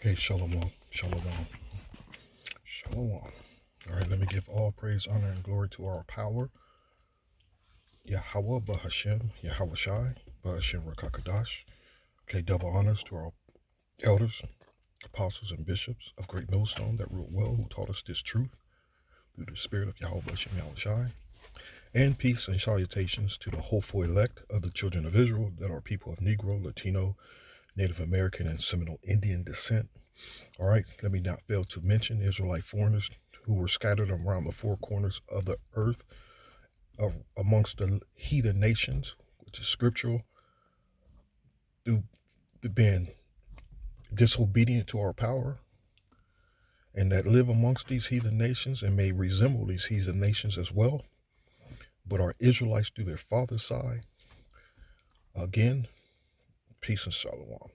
Hey, shalom, shalom, shalom. All right, let me give all praise, honor, and glory to our power, Yahweh, Bahashem, Yahweh Shai, Bahashem Rakakadash. Okay, double honors to our elders, apostles, and bishops of Great Millstone that ruled well, who taught us this truth through the spirit of Yahweh, Bahashem, Yahweh Shai. And peace and salutations to the hopeful elect of the children of Israel that are people of Negro, Latino, Native American, and Seminole Indian descent. All right, let me not fail to mention Israelite foreigners who were scattered around the four corners of the earth amongst the heathen nations, which is scriptural, through being disobedient to our power, and that live amongst these heathen nations and may resemble these heathen nations as well, but are Israelites through their father's side. Again, peace and shalom.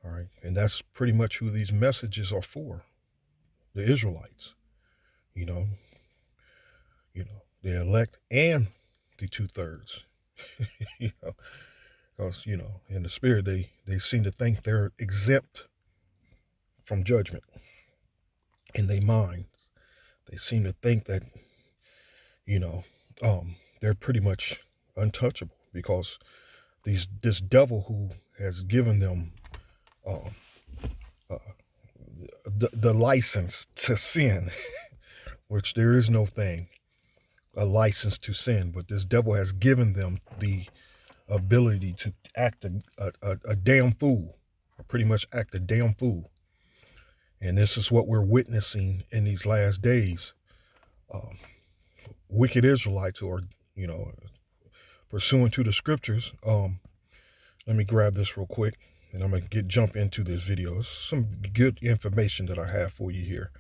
All right, and that's pretty much who these messages are for, the Israelites. You know, the elect and the 2/3. Because in the spirit they seem to think they're exempt from judgment. In their minds, they seem to think that they're pretty much untouchable because this devil who has given them um, uh, the license to sin, which there is no thing a license to sin, but this devil has given them the ability to act a damn fool, or pretty much act a damn fool. And this is what we're witnessing in these last days. Wicked Israelites who are, pursuant to the scriptures. Let me grab this real quick and I'm going to jump into this video. It's some good information that I have for you here.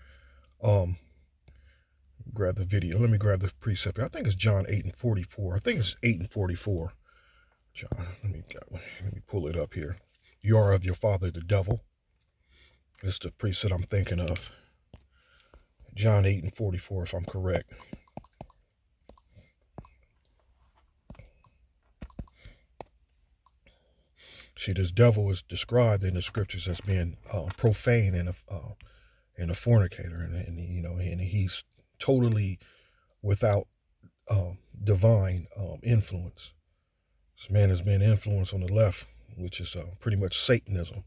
Grab the video. Let me grab the precept. I think it's John 8:44. I think it's 8:44. John, let me pull it up here. You are of your father, the devil. It's the precept I'm thinking of. John 8:44, if I'm correct. See, this devil is described in the scriptures as being profane and a fornicator, and he's totally without divine influence. This man has been influenced on the left, which is pretty much Satanism,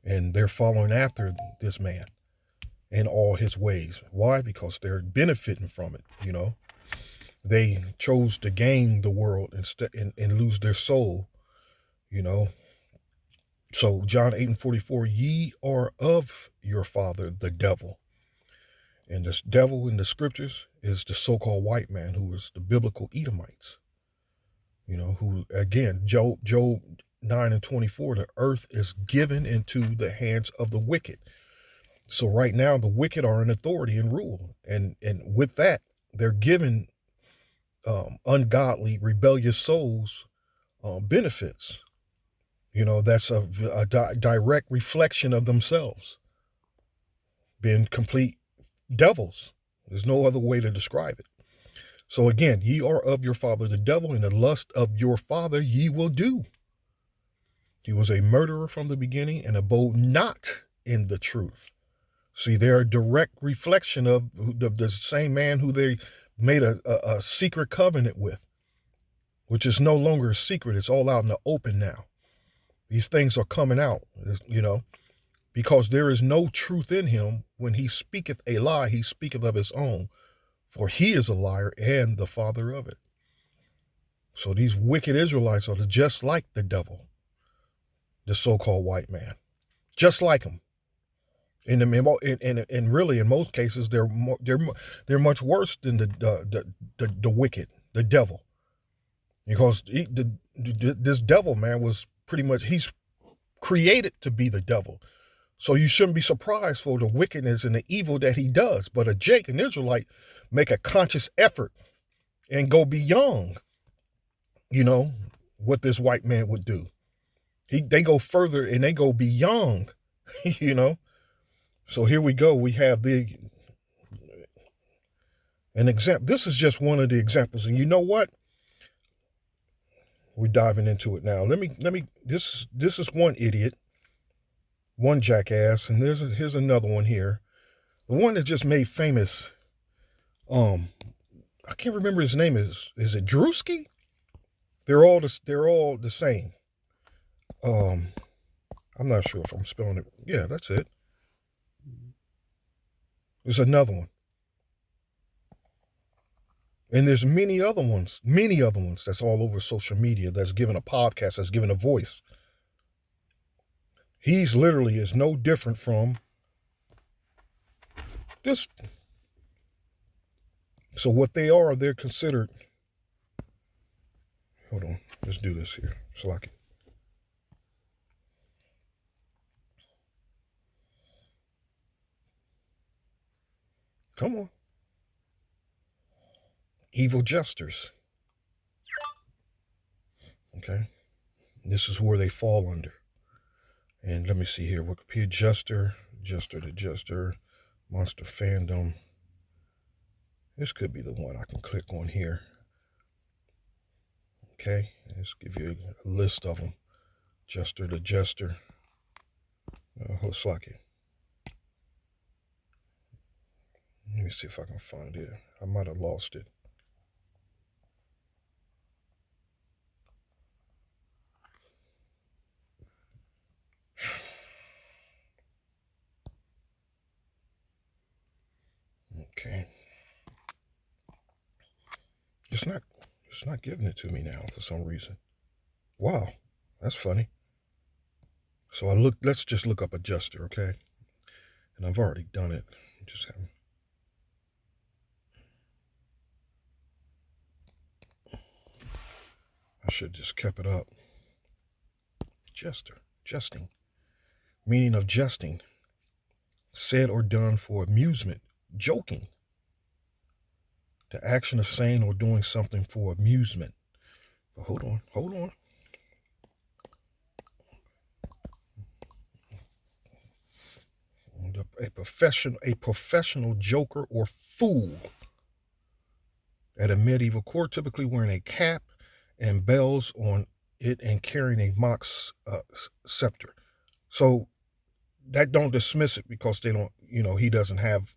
and they're following after this man in all his ways. Why? Because they're benefiting from it. They chose to gain the world instead and lose their soul. So John 8:44, ye are of your father, the devil. And this devil in the scriptures is the so-called white man, who is the biblical Edomites. Who, again, Job 9:24, the earth is given into the hands of the wicked. So right now, the wicked are in authority and rule. And with that, they're given ungodly, rebellious souls benefits. That's a direct reflection of themselves being complete devils. There's no other way to describe it. So again, ye are of your father the devil, and the lust of your father ye will do. He was a murderer from the beginning and abode not in the truth. See, they're a direct reflection of the same man who they made a secret covenant with, which is no longer a secret. It's all out in the open now. These things are coming out, because there is no truth in him. When he speaketh a lie, he speaketh of his own, for he is a liar and the father of it. So these wicked Israelites are just like the devil, the so-called white man, just like him. And really, in most cases, they're much worse than the wicked, the devil, because this devil man was pretty much, he's created to be the devil. So you shouldn't be surprised for the wickedness and the evil that he does. But an Israelite, make a conscious effort and go beyond, what this white man would do. They go further and they go beyond, So here we go. We have an example. This is just one of the examples. And you know what? We're diving into it now. This is one idiot one jackass, and here's another one here. The one that just made famous. I can't remember his name. Is it Drewski? They're all the same. Um, I'm not sure if I'm spelling it. Yeah, that's it. There's another one. And there's many other ones that's all over social media that's given a podcast, that's given a voice. He's literally is no different from this. So what they are, they're considered. Hold on, let's do this here. Slack it. Come on. Evil jesters. Okay. This is where they fall under. And let me see here. Wikipedia jester, jester to jester, monster fandom. This could be the one I can click on here. Okay. Let's give you a list of them. Jester to jester. Slack it. Let me see if I can find it. I might have lost it. Okay. It's not giving it to me now for some reason. Wow. That's funny. So let's just look up a jester, okay? And I've already done it. Just haven't. I should just kept it up. Jester. Jesting. Meaning of jesting. Said or done for amusement. Joking. The action of saying or doing something for amusement. But hold on. A professional joker or fool at a medieval court, typically wearing a cap and bells on it and carrying a mock scepter. So that don't dismiss it because they don't, he doesn't have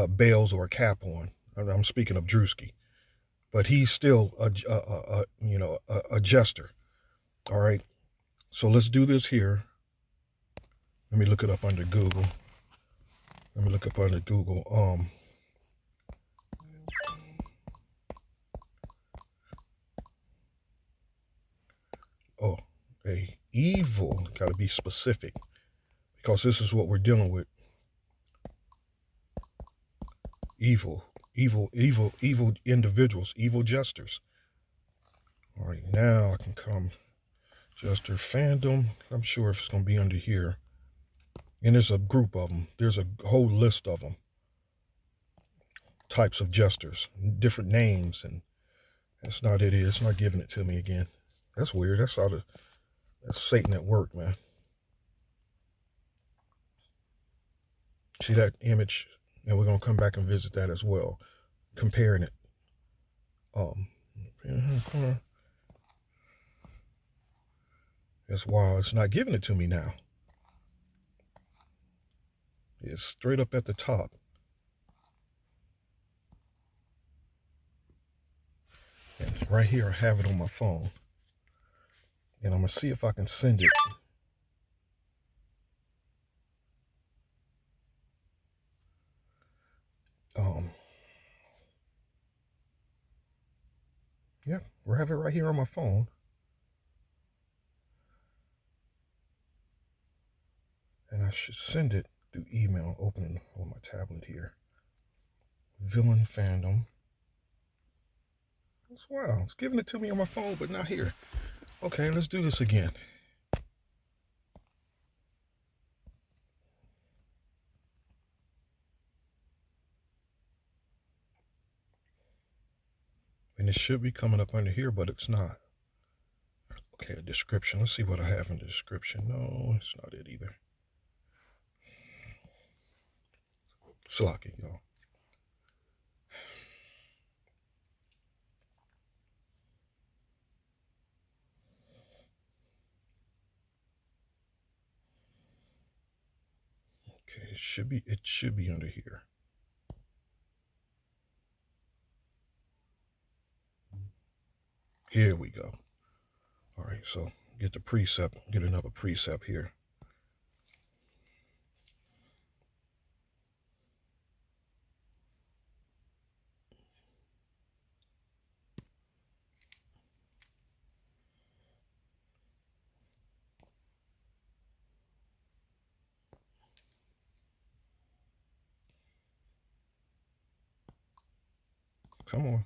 bells or a cap on. I'm speaking of Drewski, but he's still a jester. All right. So let's do this here. Let me look it up under Google. Oh, a evil, got to be specific because this is what we're dealing with. Evil individuals, evil jesters. All right, now I can come jester fandom. I'm sure if it's going to be under here. And there's a group of them. There's a whole list of them. Types of jesters, different names, and that's not it. It's not giving it to me again. That's weird. That's Satan at work, man. See that image? And we're going to come back and visit that as well. Comparing it. That's wild. It's not giving it to me now. It's straight up at the top. And right here, I have it on my phone. And I'm going to see if I can send it. Yeah, we have it right here on my phone. And I should send it through email, opening on my tablet here. Villain fandom. That's wow. It's giving it to me on my phone, but not here. Okay, let's do this again. And it should be coming up under here, but it's not. Okay, a description. Let's see what I have in the description. No, it's not it either. Slocky, y'all. It should be under here. Here we go. All right, so get the precept, get another precept here. Come on.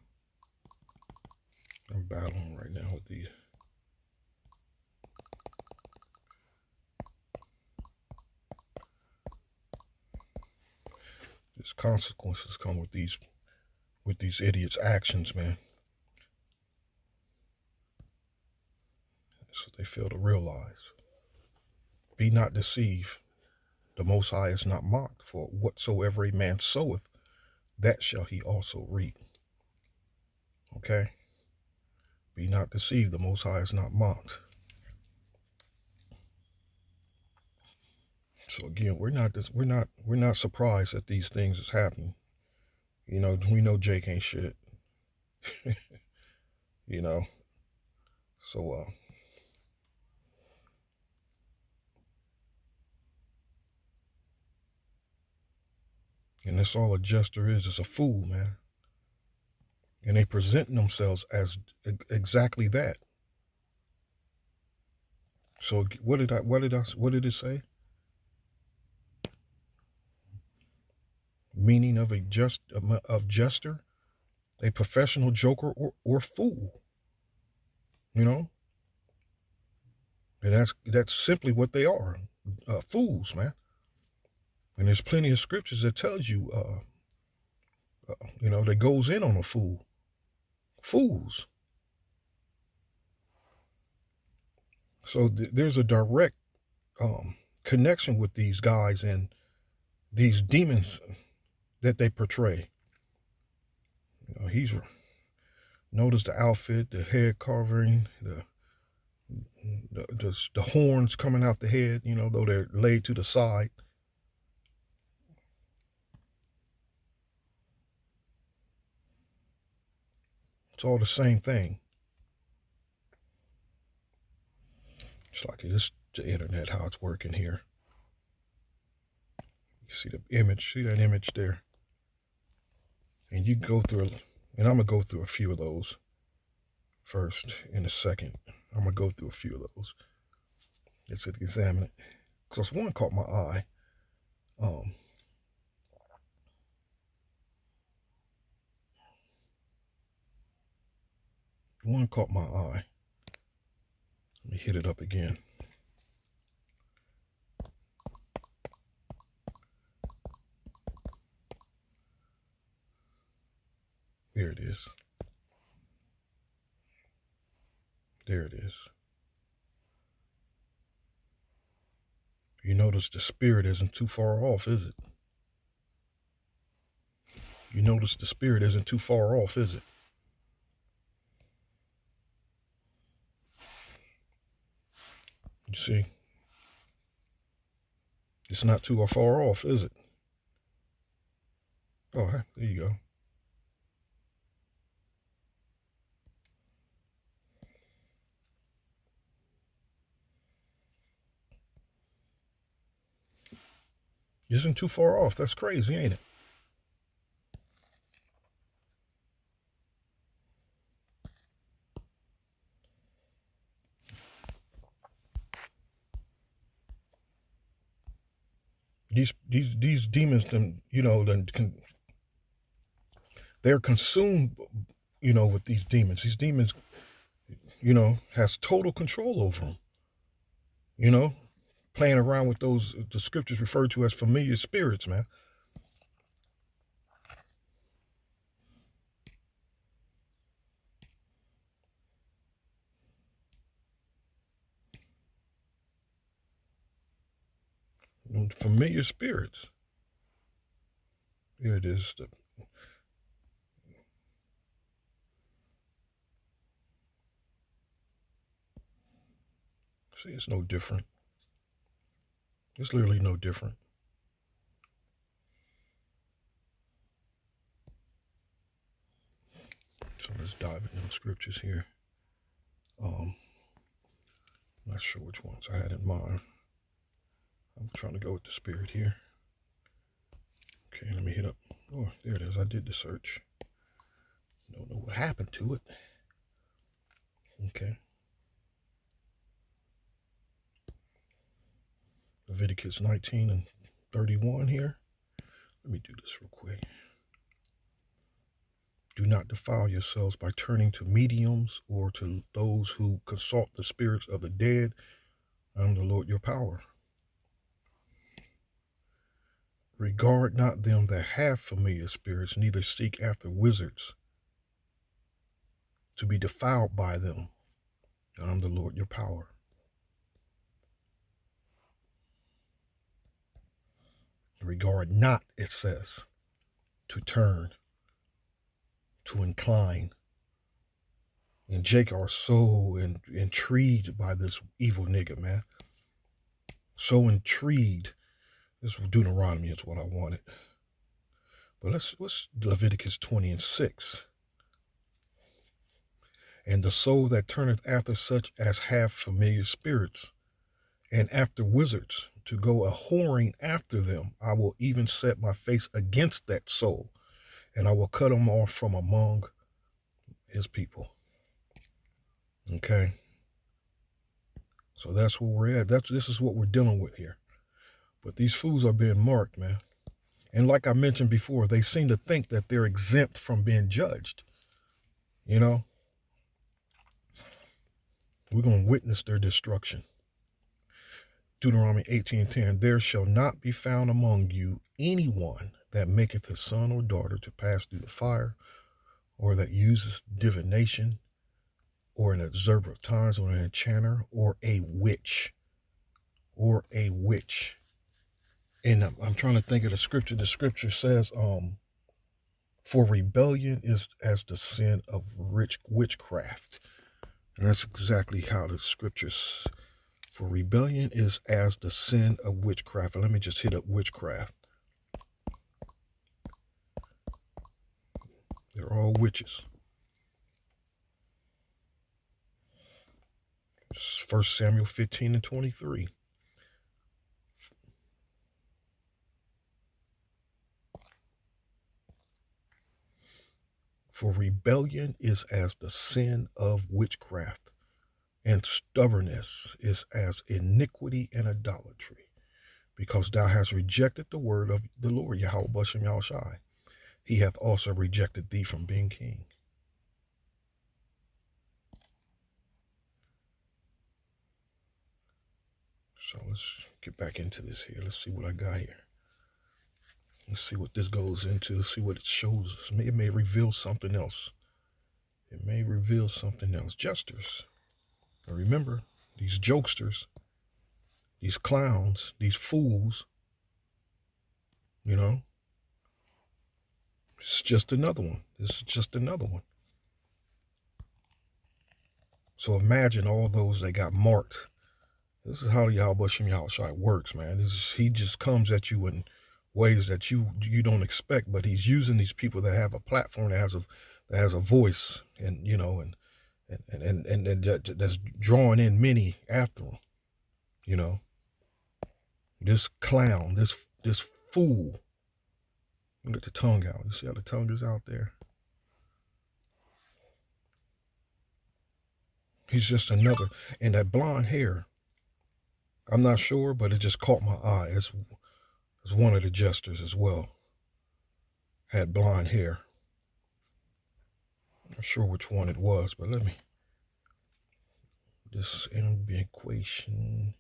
I'm battling right now with these. There's consequences come with these idiots' actions, man. That's what they fail to realize. Be not deceived. The Most High is not mocked, for whatsoever a man soweth, that shall he also reap. Okay? Be not deceived. The Most High is not mocked. So again, we're not surprised that these things is happening. You know, we know Jake ain't shit. You know, so and that's all a jester is a fool, man. And they present themselves as exactly that. So what did it say? Meaning of jester, a professional joker or fool. You know, and that's simply what they are, fools, man. And there's plenty of scriptures that tells you, that goes in on a fool. Fools. So there's a direct connection with these guys and these demons that they portray. You know, notice the outfit, the head covering, the horns coming out the head. You know, though they're laid to the side. It's all the same thing. It's like it's the internet, how it's working here. You see the image, see that image there? And you go through, and I'm going to go through a few of those first in a second. I'm going to go through a few of those. Let's examine it. Because one caught my eye. One caught my eye. Let me hit it up again. There it is. There it is. You notice the spirit isn't too far off, is it? You notice the spirit isn't too far off, is it? You see? It's not too far off, is it? Oh, there you go. Isn't too far off. That's crazy, ain't it? These demons, they're consumed, with these demons. These demons, has total control over them. You know, playing around with those the scriptures referred to as familiar spirits, man. Familiar spirits. Here it is. See, it's no different. It's literally no different. Let's dive into the scriptures here. Not sure which ones I had in mind. I'm trying to go with the spirit here. Okay, let me hit up. Oh, there it is. I did the search. Don't know what happened to it. Okay. Leviticus 19 and 31 here. Let me do this real quick. Do not defile yourselves by turning to mediums or to those who consult the spirits of the dead. I am the Lord your power. Regard not them that have familiar spirits, neither seek after wizards to be defiled by them. I am the Lord your power. Regard not, it says, to turn, to incline. And Jake are so intrigued by this evil nigga, man. So intrigued. This Deuteronomy is what I wanted. But let's Leviticus 20 and 6. And the soul that turneth after such as have familiar spirits, and after wizards, to go a whoring after them, I will even set my face against that soul, and I will cut him off from among his people. Okay. So that's where we're at. This is what we're dealing with here. But these fools are being marked, man. And like I mentioned before, they seem to think that they're exempt from being judged. You know? We're going to witness their destruction. Deuteronomy 18:10, there shall not be found among you anyone that maketh his son or daughter to pass through the fire, or that uses divination, or an observer of times, or an enchanter, or a witch. Or a witch. And I'm trying to think of the scripture. The scripture says, for rebellion is as the sin of witchcraft. And that's exactly how the scriptures, for rebellion is as the sin of witchcraft. And let me just hit up witchcraft. They're all witches. 1 Samuel 15 and 23. For rebellion is as the sin of witchcraft, and stubbornness is as iniquity and idolatry, because thou hast rejected the word of the Lord, Yahweh Bashem Yahushai. He hath also rejected thee from being king. So let's get back into this here. Let's see what I got here. Let's see what this goes into. Let's see what it shows us. It may reveal something else. It may reveal something else. Jesters. Now remember, these jokesters, these clowns, these fools, you know, it's just another one. This is just another one. So imagine all those that got marked. This is how Yahweh Bashem Yahushai works, man. He just comes at you in ways that you don't expect, but he's using these people that have a platform that has a voice, and you know, and that's drawing in many after him. You know, this clown, this fool. Look at the tongue out. You see how the tongue is out there? He's just another. And that blonde hair, I'm not sure, but it just caught my eye. It's one of the jesters as well. Had blonde hair. Not sure which one it was, but let me. This ambient equation.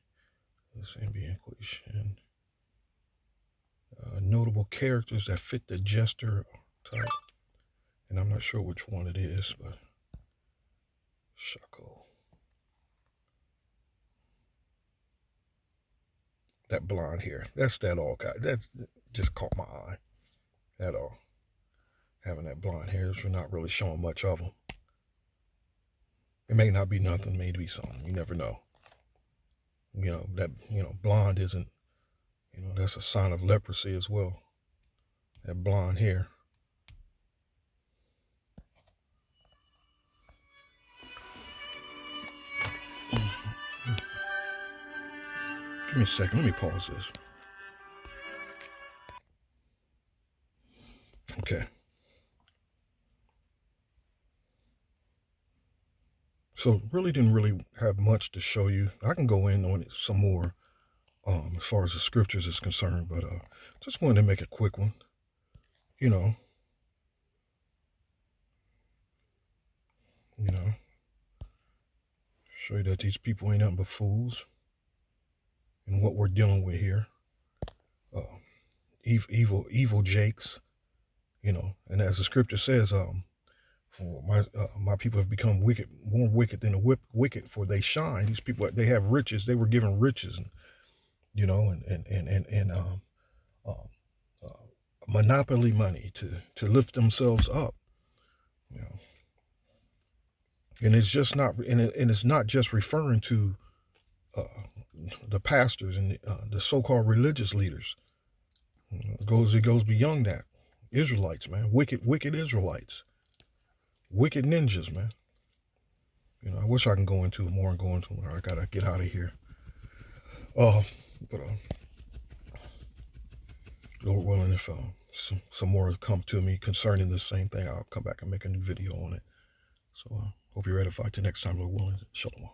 Notable characters that fit the jester type. And I'm not sure which one it is, but Shako. That blonde hair. That's that all guy. That just caught my eye. That all. Having that blonde hair, we're not really showing much of them. It may not be nothing, it may be something. You never know. You know, that, blonde isn't, that's a sign of leprosy as well. That blonde hair. me a second. Let me pause this. Okay. So really didn't really have much to show you. I can go in on it some more as far as the scriptures is concerned, but just wanted to make a quick one. You know, you know, show you that these people ain't nothing but fools, and what we're dealing with here. Uh, evil Jakes, you know, and as the scripture says, for my people have become wicked, more wicked than the wicked, for they shine. These people, they have riches. They were given riches, and you know, and uh, uh, monopoly money to lift themselves up. You know, and it's just not, and it's not just referring to uh, the pastors and the so-called religious leaders. It goes beyond that. Israelites, man, wicked Israelites, wicked ninjas, man. You know, I wish I can go into it more and go into it. I gotta get out of here. Uh, but Lord willing, if some more come to me concerning the same thing, I'll come back and make a new video on it. So hope you're edified till next time, Lord willing. Shalom.